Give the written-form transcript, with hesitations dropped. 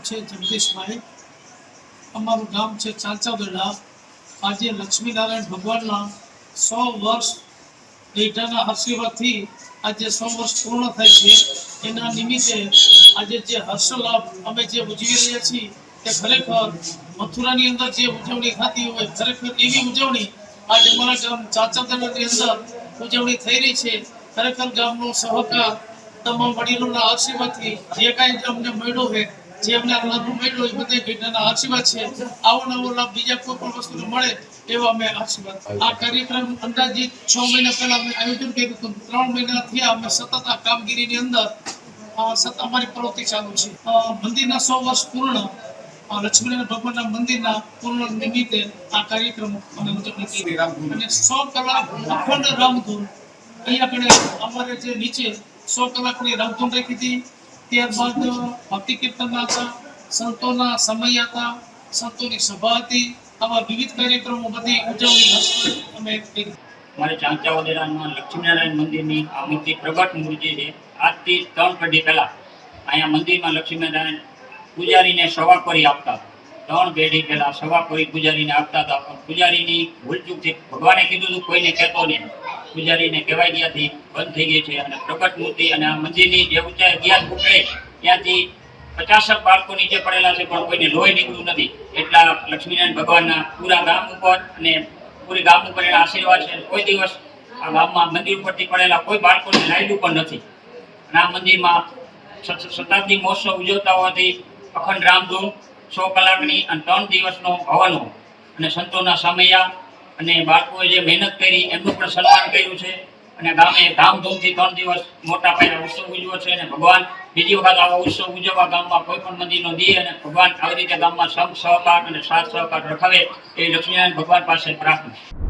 છે જગદીશભાઈ, અમારું ગામ છે ચાંચાબેડા। આજે લક્ષ્મીનારાયણ ભગવાનના 100 વર્ષ બેઠાના આશીર્વાદથી આજે 100 વર્ષ પૂર્ણ થાય છે। એના નિમિત્તે આજે જે હર્ષલાભ અમે જે ઉજવી રહ્યા છીએ તે ખરેખર મથુરાની અંદર જે ઉજવણી થતી હોય ખરેખર એવી ઉજવણી આજે અમારા ગામ ચાંચાબેડાની અંદર ઉજવણી થઈ રહી છે। ખરેખર ગામનો સહકાર તમામ વડીલોના આશીર્વાદથી જે કાંઈ અમને મળ્યો છે, જે અમને લાભ મળ્યો એ બધા ભેટાના આશીર્વાદ છે। આવો નવો લાભ બીજા કોઈ પણ વસ્તુનો મળે એવા અમે આશીર્વાદ। આ કાર્યક્રમ અંદાજિત 6 મહિના પહેલા અમે આયોજન કર્યું હતું। 3 મહિના થયા અમે સતત આ કામગીરીની અંદર સતત અમારી પ્રવૃત્તિ ચાલુ છે। મંદિરના 100 વર્ષ પૂર્ણ લક્ષ્મીનારાયણ ભગવાનના મંદિરના પૂર્ણ નિમિત્તે આ કાર્યક્રમ અમે ઉજવણી કરી અને 100 કલાક અખંડ રામધૂન અહીંયા અમારે જે નીચે 100 કલાકની રામધૂન રાખી હતી। ત્યારબાદ ભક્તિ કીર્તનના હતા, સંતોના સમય હતા, સંતોની સભા હતી। આવા વિવિધ કાર્યક્રમો બધી ઉજવણી અમે કરી। અમારે ચાંચાબેડામાં લક્ષ્મીનારાયણ મંદિરની આ મૂર્તિ પ્રગટ મૂર્તિ છે। આજથી 3 પેઢી પહેલા અહીંયા મંદિરમાં લક્ષ્મીનારાયણ પૂજારીને સવા કરી આપતા હતા। 3 પેઢી પહેલા સવા કરી પૂજારીને આપતા હતા, પણ પૂજારીની ભૂલચૂકથી ભગવાને કીધું હતું કોઈને કહેતો નહીં, પૂજારીને કહેવાય ગયાથી બંધ થઈ ગઈ છે। અને પ્રગટ મૂર્તિ અને આ મંદિરની જે ઊંચાઈ ગયા ઉકળે ત્યાંથી 50 બાળકો નીચે પડેલા છે, પણ કોઈને લોહી નીકળ્યું નથી। એટલા લક્ષ્મીનારાયણ ભગવાનના પૂરા ગામ ઉપર અને પૂરી ગામ ઉપર એના આશીર્વાદ છે। કોઈ દિવસ આ ગામમાં મંદિર ઉપરથી પડેલા કોઈ બાળકોને લાગ્યું પણ નથી। અને આ મંદિરમાં શતાબ્દી મહોત્સવ ઉજવતા હોવાથી અખંડ રામધૂન 100 કલાકની અને 3 દિવસનો હવનો અને સંતોના સમયા અને બાળકોએ જે મહેનત કરી એમનું પણ સન્માન કર્યું છે। અને ગામે ધામધૂમથી 3 દિવસ મોટા પાયે ઉત્સવ ઉજવ્યો છે। અને ભગવાન બીજી વખત આવા ઉત્સવ ઉજવવા ગામમાં કોઈ પણ મંદિરનો દે અને ભગવાન આવી રીતે ગામમાં સહકાર અને સાથ સહકાર રખાવે એ લક્ષ્મીનારાયણ ભગવાન પાસે પ્રાર્થના।